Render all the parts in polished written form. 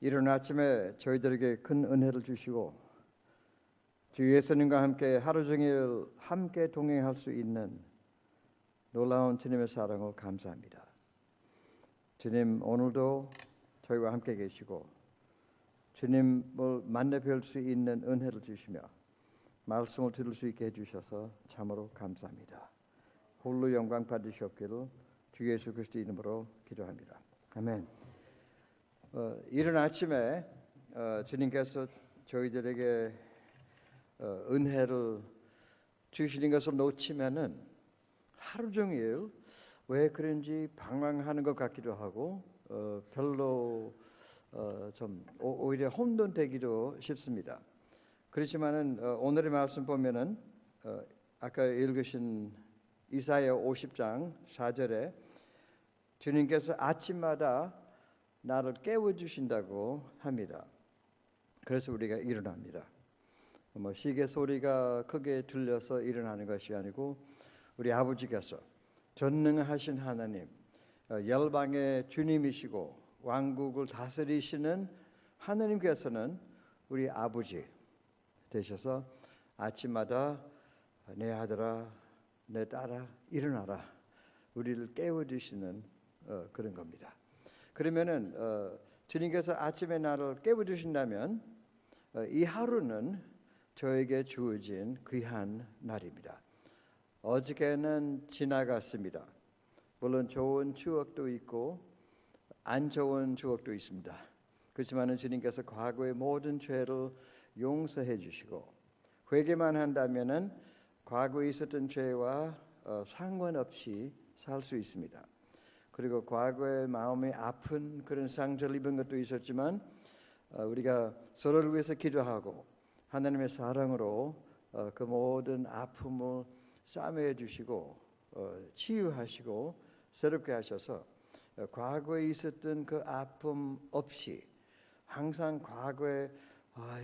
이른 아침에 저희들에게 큰 은혜를 주시고 주 예수님과 함께 하루 종일 함께 동행할 수 있는 놀라운 주님의 사랑을 감사합니다. 주님, 오늘도 저희와 함께 계시고 주님을 만나 뵐 수 있는 은혜를 주시며 말씀을 들을 수 있게 해주셔서 참으로 감사합니다. 홀로 영광 받으시옵기를 주 예수 그리스도 이름으로 기도합니다. 아멘. 이른 아침에 주님께서 저희들에게 은혜를 주시는 것을 놓치면은 하루 종일 왜 그런지 방황하는 것 같기도 하고 별로 좀 오히려 혼돈되기도 쉽습니다. 그렇지만은 오늘의 말씀 보면은 아까 읽으신 이사야 50장 4절에 주님께서 아침마다 나를 깨워주신다고 합니다. 그래서 우리가 일어납니다. 시계 소리가 크게 들려서 일어나는 것이 아니고 우리 아버지께서 전능하신 하나님, 열방의 주님이시고 왕국을 다스리시는 하나님께서는 우리 아버지 되셔서 아침마다 내 아들아, 내 딸아 일어나라, 우리를 깨워주시는 그런 겁니다. 그러면은 주님께서 아침에 나를 깨워주신다면 이 하루는 저에게 주어진 귀한 날입니다. 어저께는 지나갔습니다. 물론 좋은 추억도 있고 안 좋은 추억도 있습니다. 그렇지만 주님께서 과거의 모든 죄를 용서해 주시고 회개만 한다면은 과거에 있었던 죄와 상관없이 살 수 있습니다. 그리고 과거에 마음이 아픈 그런 상처를 입은 것도 있었지만 우리가 서로를 위해서 기도하고 하나님의 사랑으로 그 모든 아픔을 싸매어 주시고 치유하시고 새롭게 하셔서 과거에 있었던 그 아픔 없이 항상 과거에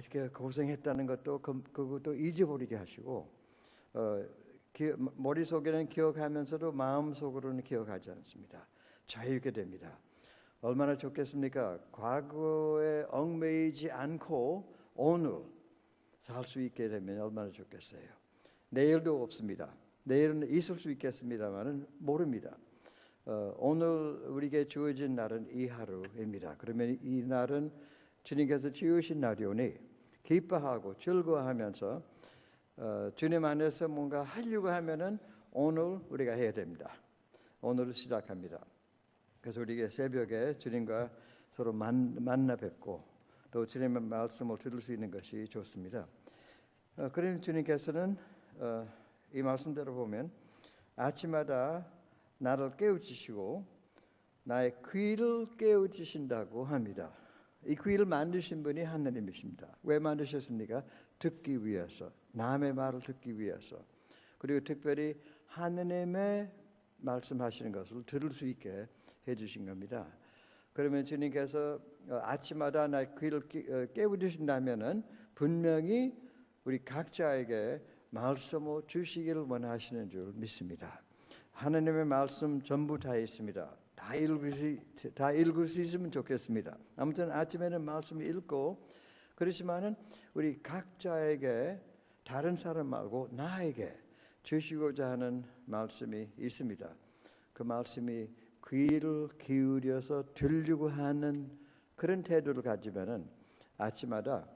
이렇게 고생했다는 것도 그것도 잊어버리게 하시고 머릿속에는 기억하면서도 마음속으로는 기억하지 않습니다. 자유롭게 됩니다. 얼마나 좋겠습니까? 과거에 얽매이지 않고 오늘 살 수 있게 되면 얼마나 좋겠어요. 내일도 없습니다. 내일은 있을 수 있겠습니다만은 모릅니다. 오늘 우리에게 주어진 날은 이 하루입니다. 그러면 이 날은 주님께서 지으신 날이오니 기뻐하고 즐거워하면서 주님 안에서 뭔가 하려고 하면은 오늘 우리가 해야 됩니다. 오늘을 시작합니다. 그래서 우리가 새벽에 주님과 서로 만나 뵙고 또 주님의 말씀을 들을 수 있는 것이 좋습니다. 그러면 주님께서는 이 말씀대로 보면 아침마다 나를 깨우치시고 나의 귀를 깨우치신다고 합니다. 이 귀를 만드신 분이 하나님이십니다. 왜 만드셨습니까? 듣기 위해서, 남의 말을 듣기 위해서, 그리고 특별히 하나님의 말씀하시는 것을 들을 수 있게 해주신 겁니다. 그러면 주님께서 아침마다 나의 귀를 깨우치신다면은 분명히 우리 각자에게 말씀을 주시기를 원하시는 줄 믿습니다. 하나님의 말씀 전부 다 있습니다. 다 읽을 수 있으면 좋겠습니다. 아무튼 아침에는 말씀 읽고 그렇지만은 우리 각자에게 다른 사람 말고 나에게 주시고자 하는 말씀이 있습니다. 그 말씀이 귀를 기울여서 들으려고 하는 그런 태도를 가지면은 아침마다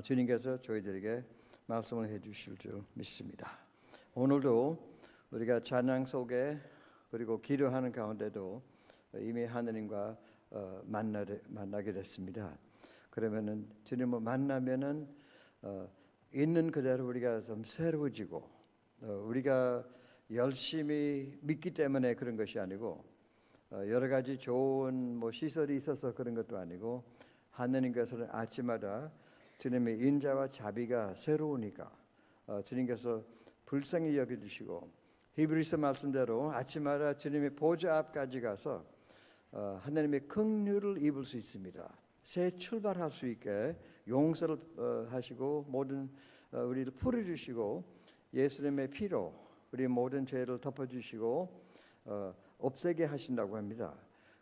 주님께서 저희들에게 말씀을 해주실 줄 믿습니다. 오늘도 우리가 찬양 속에 그리고 기도하는 가운데도 이미 하나님과 만나게 됐습니다. 그러면은 주님을 만나면은 있는 그대로 우리가 좀 새로워지고 우리가 열심히 믿기 때문에 그런 것이 아니고 여러 가지 좋은 시설이 있어서 그런 것도 아니고 하나님께서는 아침마다 주님의 인자와 자비가 새로우니까 주님께서 불쌍히 여겨주시고 히브리서 말씀대로 아침마다 주님의 보좌 앞까지 가서 하나님의 긍휼을 입을 수 있습니다. 새 출발할 수 있게 용서를 하시고 모든 우리를 풀어주시고 예수님의 피로 우리 모든 죄를 덮어주시고 없애게 하신다고 합니다.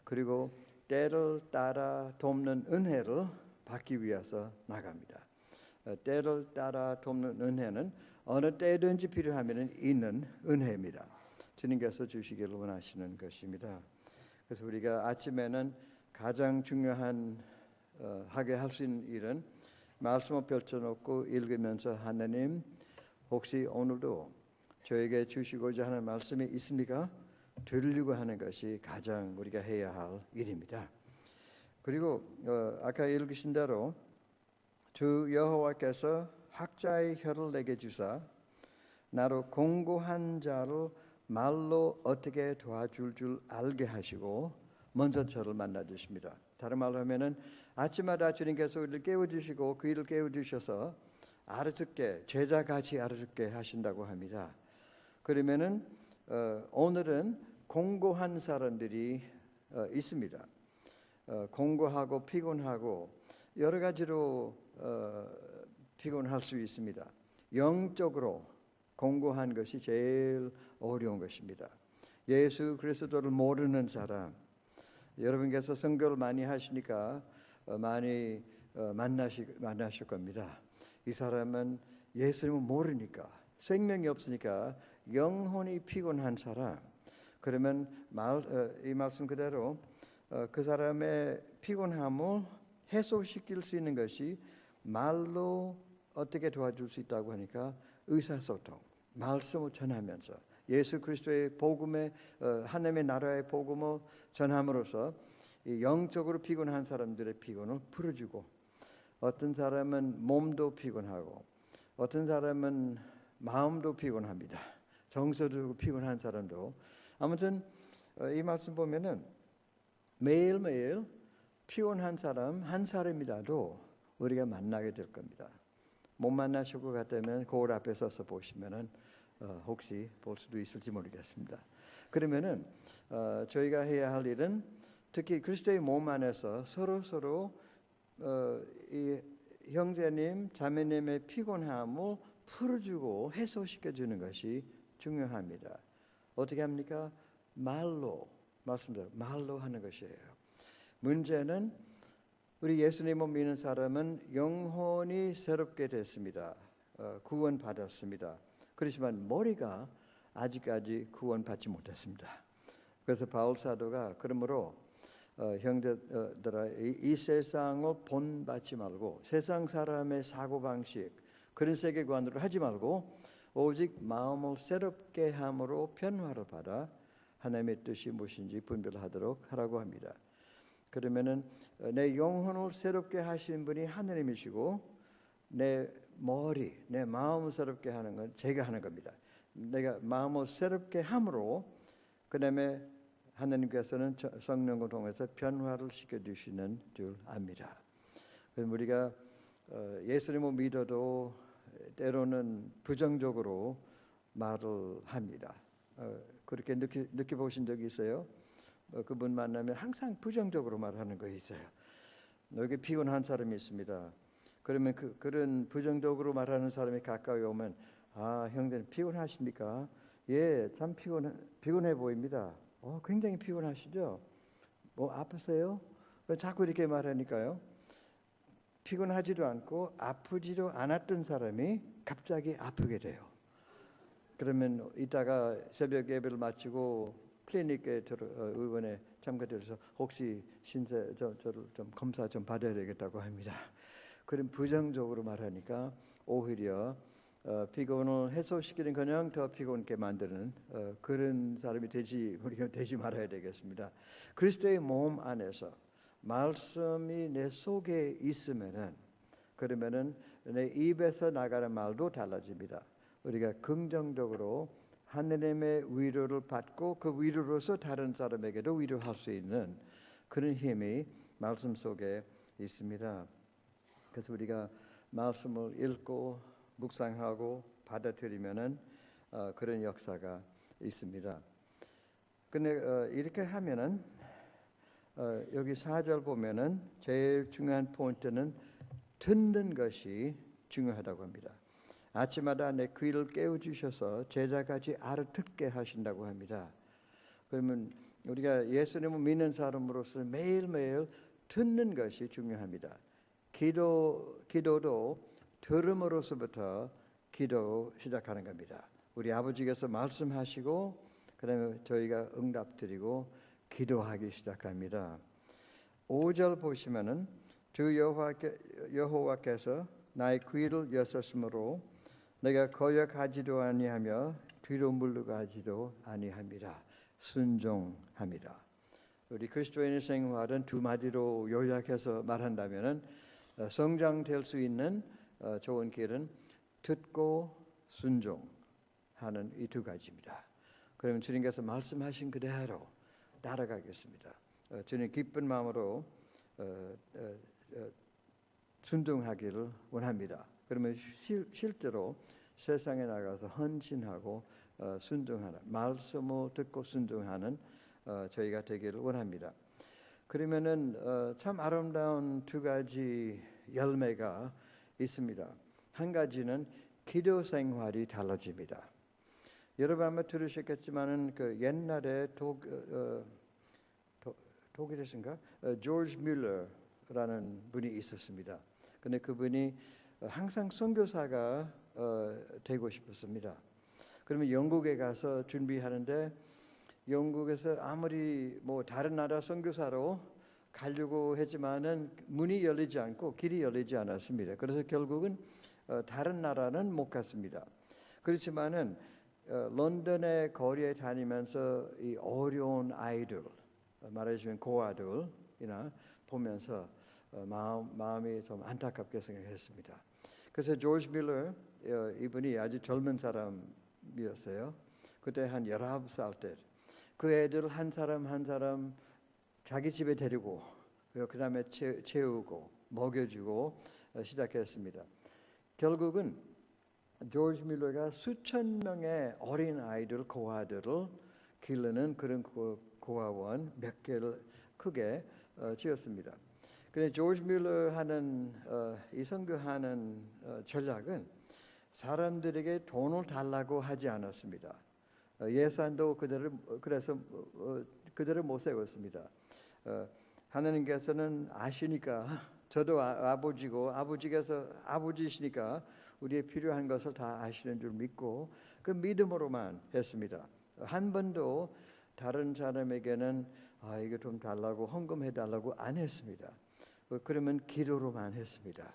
그리고 때를 따라 돕는 은혜를 받기 위해서 나갑니다. 때를 따라 돕는 은혜는 어느 때든지 필요하면 있는 은혜입니다. 주님께서 주시기를 원하시는 것입니다. 그래서 우리가 아침에는 가장 중요한 하게 할 수 있는 일은 말씀을 펼쳐놓고 읽으면서 하나님 혹시 오늘도 저에게 주시고자 하는 말씀이 있습니까? 들으려고 하는 것이 가장 우리가 해야 할 일입니다. 그리고 아까 읽으신 대로 주 여호와께서 학자의 혀를 내게 주사 나로 공고한 자를 말로 어떻게 도와줄 줄 알게 하시고 먼저 저를 만나 주십니다. 다른 말로 하면은 아침마다 주님께서 우리를 깨워주시고 그 일을 깨워주셔서 알아듣게 제자같이 알아듣게 하신다고 합니다. 그러면은 오늘은 공고한 사람들이 있습니다. 공고하고 피곤하고 여러 가지로 피곤할 수 있습니다. 영적으로 공고한 것이 제일 어려운 것입니다. 예수 그리스도를 모르는 사람, 여러분께서 선교를 많이 하시니까 많이 만나실 겁니다. 이 사람은 예수님을 모르니까 생명이 없으니까 영혼이 피곤한 사람. 그러면 이 말씀 그대로 그 사람의 피곤함을 해소시킬 수 있는 것이 말로 어떻게 도와줄 수 있다고 하니까 의사소통, 말씀을 전하면서 예수 그리스도의 복음의 하나님의 나라의 복음을 전함으로써 영적으로 피곤한 사람들의 피곤을 풀어주고, 어떤 사람은 몸도 피곤하고 어떤 사람은 마음도 피곤합니다. 정서도 피곤한 사람도. 아무튼 이 말씀 보면은 매일매일 피곤한 사람 한 사람이라도 우리가 만나게 될 겁니다. 못 만나실 것 같다면 거울 앞에 서서 보시면은 혹시 볼 수도 있을지 모르겠습니다. 그러면은 저희가 해야 할 일은 특히 그리스도의 몸 안에서 서로 이 형제님, 자매님의 피곤함을 풀어주고 해소시켜주는 것이 중요합니다. 어떻게 합니까? 말씀대로 말로 하는 것이에요. 문제는 우리 예수님을 믿는 사람은 영혼이 새롭게 됐습니다. 구원받았습니다. 그렇지만 머리가 아직까지 구원받지 못했습니다. 그래서 바울 사도가 그러므로 형제들아 이 세상을 본받지 말고 세상 사람의 사고방식 그런 세계관으로 하지 말고 오직 마음을 새롭게 함으로 변화를 받아 하나님의 뜻이 무엇인지 분별하도록 하라고 합니다. 그러면은 내 영혼을 새롭게 하시는 분이 하나님이시고 내 머리, 내 마음을 새롭게 하는 건 제가 하는 겁니다. 내가 마음을 새롭게 함으로 그다음에 하나님께서는 성령을 통해서 변화를 시켜주시는 줄 압니다. 그래서 우리가 예수님을 믿어도 때로는 부정적으로 말을 합니다. 그렇게 느껴보신 적이 있어요? 그분 만나면 항상 부정적으로 말하는 거 있어요. 여기 피곤한 사람이 있습니다. 그러면 그런 부정적으로 말하는 사람이 가까이 오면 형제님 피곤하십니까? 예, 참 피곤해 보입니다. 굉장히 피곤하시죠? 뭐 아프세요? 자꾸 이렇게 말하니까요. 피곤하지도 않고 아프지도 않았던 사람이 갑자기 아프게 돼요. 그러면 이따가 새벽 예배를 마치고 클리닉에 의원에 참가돼서 혹시 신세 저를 좀 검사 좀 받아야 되겠다고 합니다. 그럼 부정적으로 말하니까 오히려 피곤을 해소시키는커녕 더 피곤케 만드는 그런 사람이 우리가 되지 말아야 되겠습니다. 그리스도의 몸 안에서 말씀이 내 속에 있으면은 그러면은 내 입에서 나가는 말도 달라집니다. 우리가 긍정적으로 하나님의 위로를 받고 그 위로로서 다른 사람에게도 위로할 수 있는 그런 힘이 말씀 속에 있습니다. 그래서 우리가 말씀을 읽고 묵상하고 받아들이면은 그런 역사가 있습니다. 근데 이렇게 하면은 여기 4절 보면은 제일 중요한 포인트는 듣는 것이 중요하다고 합니다. 아침마다 내 귀를 깨워주셔서 제자같이 알아듣게 하신다고 합니다. 그러면 우리가 예수님을 믿는 사람으로서 매일매일 듣는 것이 중요합니다. 기도도 들음으로서부터 기도 시작하는 겁니다. 우리 아버지께서 말씀하시고 그다음에 저희가 응답드리고 기도하기 시작합니다. 5절 보시면은 주 여호와께서 나의 귀를 여셨으므로 내가 거역하지도 아니하며 뒤로 물러가지도 아니합니다. 순종합니다. 우리 그리스도인의 생활은 두 마디로 요약해서 말한다면은 성장될 수 있는 좋은 길은 듣고 순종하는 이 두 가지입니다. 그러면 주님께서 말씀하신 그대로 따라가겠습니다. 주님 기쁜 마음으로 순종하기를 원합니다. 그러면 실제로 세상에 나가서 헌신하고 순종하는 말씀을 듣고 순종하는 저희가 되기를 원합니다. 그러면은 참 아름다운 두 가지 열매가 있습니다. 한 가지는 기도 생활이 달라집니다. 여러분 아마 들으셨겠지만은 그 옛날에 독일에서인가 조지 뮬러라는 분이 있었습니다. 근데 그분이 항상 선교사가 되고 싶었습니다. 그러면 영국에 가서 준비하는데 영국에서 아무리 뭐 다른 나라 선교사로 가려고 했지만은 문이 열리지 않고 길이 열리지 않았습니다. 그래서 결국은 다른 나라는 못 갔습니다. 그렇지만은 런던의 거리에 다니면서 이 어려운 아이들, 말하자면 고아들이나 보면서 마음이 좀 안타깝게 생각했습니다. 그래서 조지 밀러 이분이 아주 젊은 사람이었어요. 그때 한 19살 때 그 애들 한 사람 한 사람 자기 집에 데리고 그 다음에 채우고 먹여주고 시작했습니다. 결국은 조지 밀러가 수천 명의 어린 아이들, 고아들을 기르는 그런 고아원 몇 개를 크게 지었습니다. 근데 조지 밀러 하는 이 선교하는 전략은 사람들에게 돈을 달라고 하지 않았습니다. 예산도 그래서 그대로 못 세웠습니다. 하나님께서는 아시니까 저도 아버지고 아버지께서 아버지시니까 우리의 필요한 것을 다 아시는 줄 믿고 그 믿음으로만 했습니다. 한 번도 다른 사람에게는 이거 좀 달라고 헌금해 달라고 안 했습니다. 그러면 기도로만 했습니다.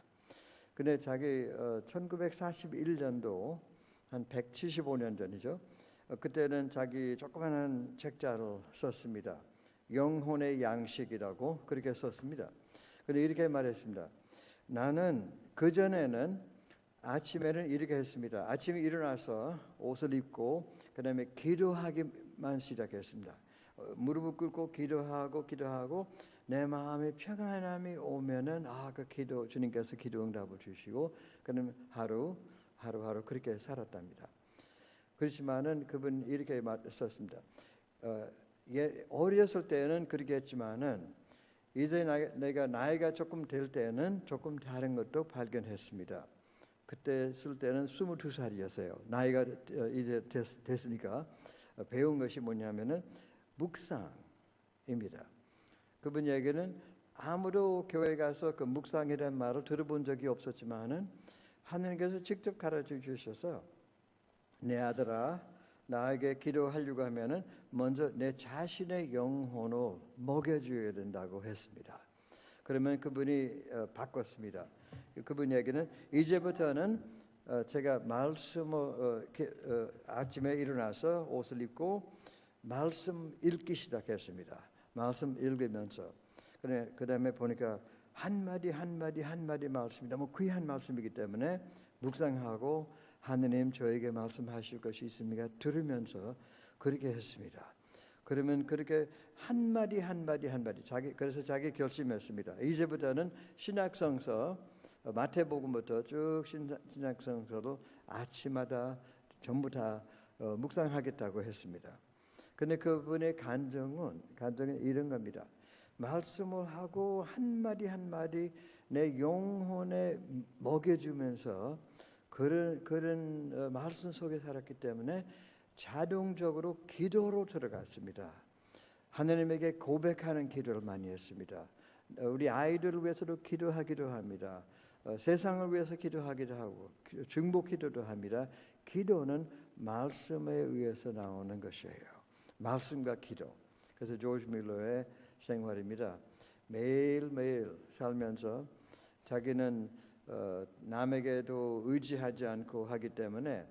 근데 자기 1941년도 한 175년 전이죠. 그때는 자기 조그마한 책자를 썼습니다. 영혼의 양식이라고 그렇게 썼습니다. 근데 이렇게 말했습니다. 나는 그전에는 아침에는 이렇게 했습니다. 아침에 일어나서 옷을 입고 그다음에 기도하기만 시작했습니다. 무릎을 꿇고 기도하고 내 마음에 평안함이 오면은 그 기도 주님께서 기도 응답을 주시고 그러면 하루 그렇게 살았답니다. 그렇지만은 그분 이렇게 썼습니다. 어렸을 때는 그렇게 했지만은 이제 내가 나이가 조금 될 때는 조금 다른 것도 발견했습니다. 그때 쓸 때는 22살이었어요. 나이가 이제 됐으니까 배운 것이 뭐냐면은 묵상입니다. 그분 얘기는 아무도 교회 가서 그 묵상이라는 말을 들어본 적이 없었지만은 하나님께서 직접 가르쳐 주셔서 내 아들아 나에게 기도하려고 하면은 먼저 내 자신의 영혼을 먹여줘야 된다고 했습니다. 그러면 그분이 바꿨습니다. 그분 얘기는 이제부터는 제가 말씀을 아침에 일어나서 옷을 입고 말씀 읽기 시작했습니다. 말씀 읽으면서 그다음에 보니까 한마디 말씀이 너무 귀한 말씀이기 때문에 묵상하고 하느님 저에게 말씀하실 것이 있습니까? 들으면서 그렇게 했습니다. 그러면 그렇게 한마디 그래서 자기 결심했습니다. 이제부터는 신약성서 마태복음부터 쭉 신약성서를 아침마다 전부 다 묵상하겠다고 했습니다. 근데 그분의 간정은 이런 겁니다. 말씀을 하고 한마디 내 영혼에 먹여주면서 그런 말씀 속에 살았기 때문에 자동적으로 기도로 들어갔습니다. 하나님에게 고백하는 기도를 많이 했습니다. 우리 아이들을 위해서도 기도하기도 합니다. 세상을 위해서 기도하기도 하고 중보 기도도 합니다. 기도는 말씀에 의해서 나오는 것이에요. 말씀과 기도. 그래서 조지 밀러의 생활입니다. 매일매일 살면서 자기는 남에게도 의지하지 않고 하기 때문에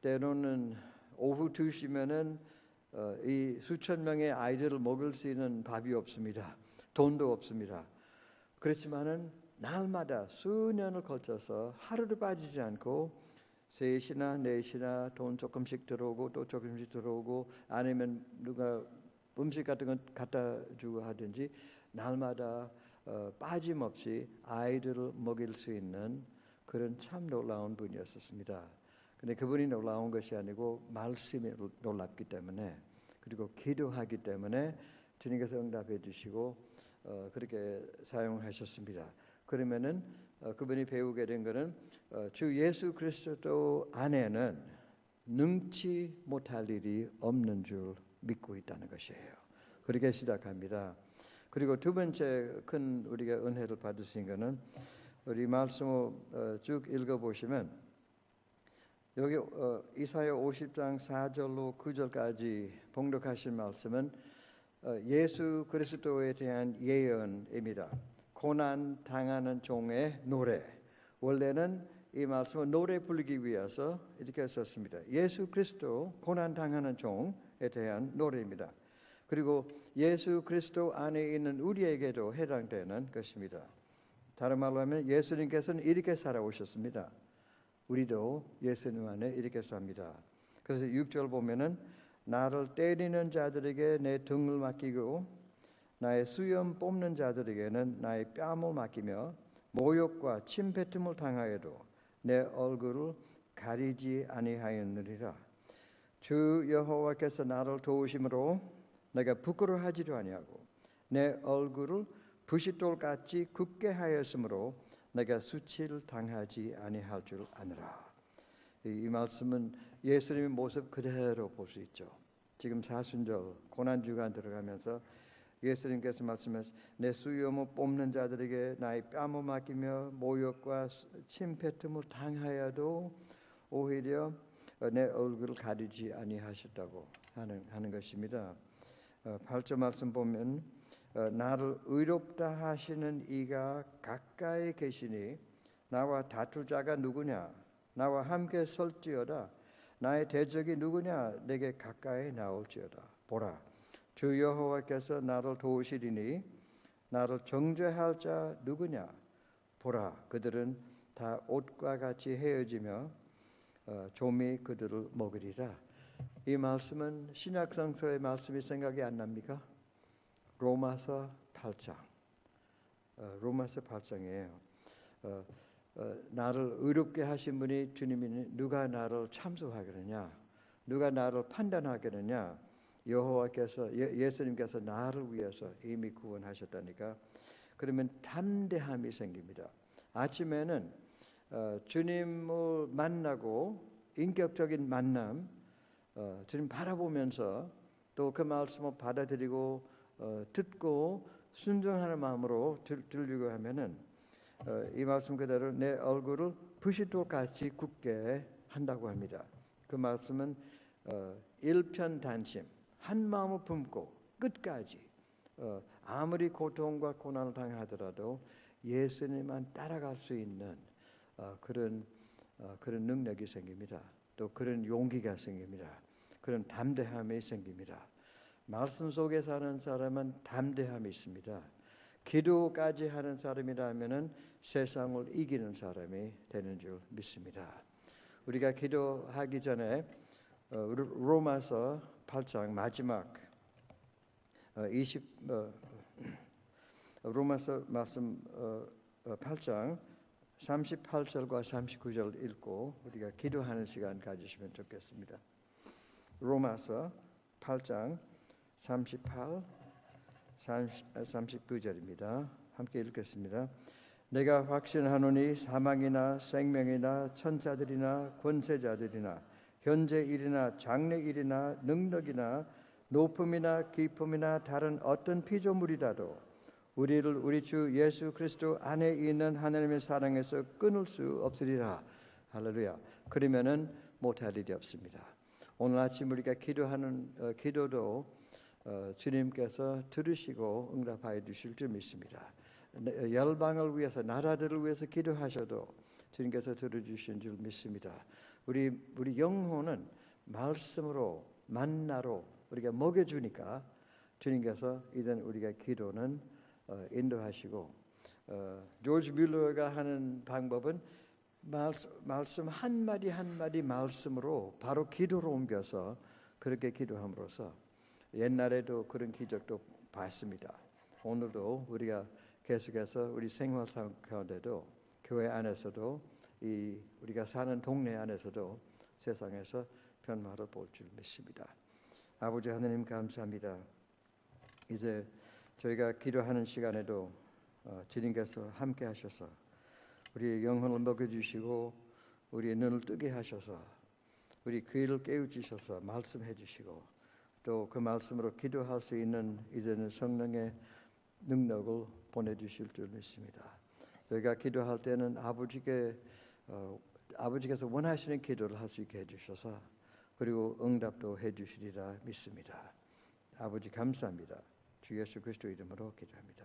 때로는 오후 2시면은 이 수천 명의 아이들을 먹을 수 있는 밥이 없습니다. 돈도 없습니다. 그렇지만은 날마다 수년을 걸쳐서 하루도 빠지지 않고 3시나 4시나 돈 조금씩 들어오고 또 조금씩 들어오고 아니면 누가 음식 같은 건 갖다 주고 하든지 날마다 빠짐없이 아이들을 먹일 수 있는 그런 참 놀라운 분이었습니다. 근데 그분이 놀라운 것이 아니고 말씀이 놀랍기 때문에 그리고 기도하기 때문에 주님께서 응답해 주시고 그렇게 사용하셨습니다. 그러면은 그분이 배우게 된 것은 주 예수 그리스도 안에는 능치 못할 일이 없는 줄 믿고 있다는 것이에요. 그렇게 시작합니다. 그리고 두 번째 큰 우리가 은혜를 받으신 것은 우리 말씀을 쭉 읽어보시면 여기 이사야 50장 4절로 9절까지 봉독하신 말씀은 예수 그리스도에 대한 예언입니다. 고난 당하는 종의 노래. 원래는 이 말씀은 노래 부르기 위해서 이렇게 썼습니다. 예수 그리스도 고난 당하는 종에 대한 노래입니다. 그리고 예수 그리스도 안에 있는 우리에게도 해당되는 것입니다. 다른 말로 하면 예수님께서는 이렇게 살아오셨습니다. 우리도 예수님 안에 이렇게 삽니다. 그래서 6절 보면은 나를 때리는 자들에게 내 등을 맡기고 나의 수염 뽑는 자들에게는 나의 뺨을 맡기며 모욕과 침뱉음을 당하여도 내 얼굴을 가리지 아니하였느니라. 주 여호와께서 나를 도우심으로 내가 부끄러워하지도 아니하고 내 얼굴을 부싯돌같이 굳게 하였으므로 내가 수치를 당하지 아니할 줄 아느라. 이 말씀은 예수님의 모습 그대로 볼 수 있죠. 지금 사순절 고난주간 들어가면서 예수님께서 말씀하신 내 수염을 뽑는 자들에게 나의 뺨을 맡기며 모욕과 침뱉음을 당하여도 오히려 내 얼굴을 가리지 아니하셨다고 하는 것입니다. 8절 말씀 보면 나를 의롭다 하시는 이가 가까이 계시니 나와 다툴 자가 누구냐? 나와 함께 설지어다. 나의 대적이 누구냐? 내게 가까이 나올지어다. 보라, 주 여호와께서 나를 도우시리니 나를 정죄할 자 누구냐? 보라, 그들은 다 옷과 같이 헤어지며 좀이 그들을 먹으리라. 이 말씀은 신약성서의 말씀이 생각이 안 납니까? 로마서 8장. 로마서 8장이에요. 나를 의롭게 하신 분이 주님이니 누가 나를 참소하겠느냐? 누가 나를 판단하겠느냐? 여호와께서 예수님께서 나를 위해서 이미 구원하셨다니까. 그러면 담대함이 생깁니다. 아침에는 주님을 만나고 인격적인 만남, 주님 바라보면서 또 그 말씀을 받아들이고 듣고 순종하는 마음으로 들으려고 하면은 이 말씀 그대로 내 얼굴을 부싯돌같이 굳게 한다고 합니다. 그 말씀은 일편단심, 한 마음을 품고 끝까지 아무리 고통과 고난을 당하더라도 예수님만 따라갈 수 있는 그런 능력이 생깁니다. 또 그런 용기가 생깁니다. 그런 담대함이 생깁니다. 말씀 속에 사는 사람은 담대함이 있습니다. 기도까지 하는 사람이라면은 세상을 이기는 사람이 되는 줄 믿습니다. 우리가 기도하기 전에 로마서 8장 마지막 로마서 말씀 8장 38절과 39절 읽고 우리가 기도하는 시간 가지시면 좋겠습니다. 로마서 8장 38, 39절입니다. 함께 읽겠습니다. 내가 확신하노니 사망이나 생명이나 천사들이나 권세자들이나 현재 일이나 장래 일이나 능력이나 높음이나 깊음이나 다른 어떤 피조물이라도 우리를 우리 주 예수 그리스도 안에 있는 하나님의 사랑에서 끊을 수 없으리라. 할렐루야. 그러면은 못할 일이 없습니다. 오늘 아침 우리가 기도하는 기도도 주님께서 들으시고 응답하여 주실 줄 믿습니다. 열방을 위해서 나라들을 위해서 기도하셔도 주님께서 들어주신 줄 믿습니다. 우리 영혼은 말씀으로 만나로 우리가 먹여주니까 주님께서 이젠 우리가 기도는 인도하시고 조지 뮬러가 하는 방법은 말씀 한 마디 한 마디 말씀으로 바로 기도로 옮겨서 그렇게 기도함으로써 옛날에도 그런 기적도 봤습니다. 오늘도 우리가 계속해서 우리 생활 삶 가운데도 교회 안에서도 우리가 사는 동네 안에서도 세상에서 변화를 볼 줄 믿습니다. 아버지 하나님 감사합니다. 이제 저희가 기도하는 시간에도 주님께서 함께 하셔서 우리의 영혼을 먹여주시고 우리의 눈을 뜨게 하셔서 우리 귀를 깨우치셔서 말씀해 주시고 또 그 말씀으로 기도할 수 있는 이제는 성령의 능력을 보내주실 줄 믿습니다. 저희가 기도할 때는 아버지께서 원하시는 기도를 할 수 있게 해주셔서 그리고 응답도 해주시리라 믿습니다. 아버지 감사합니다. 주 예수 그리스도 이름으로 기도합니다.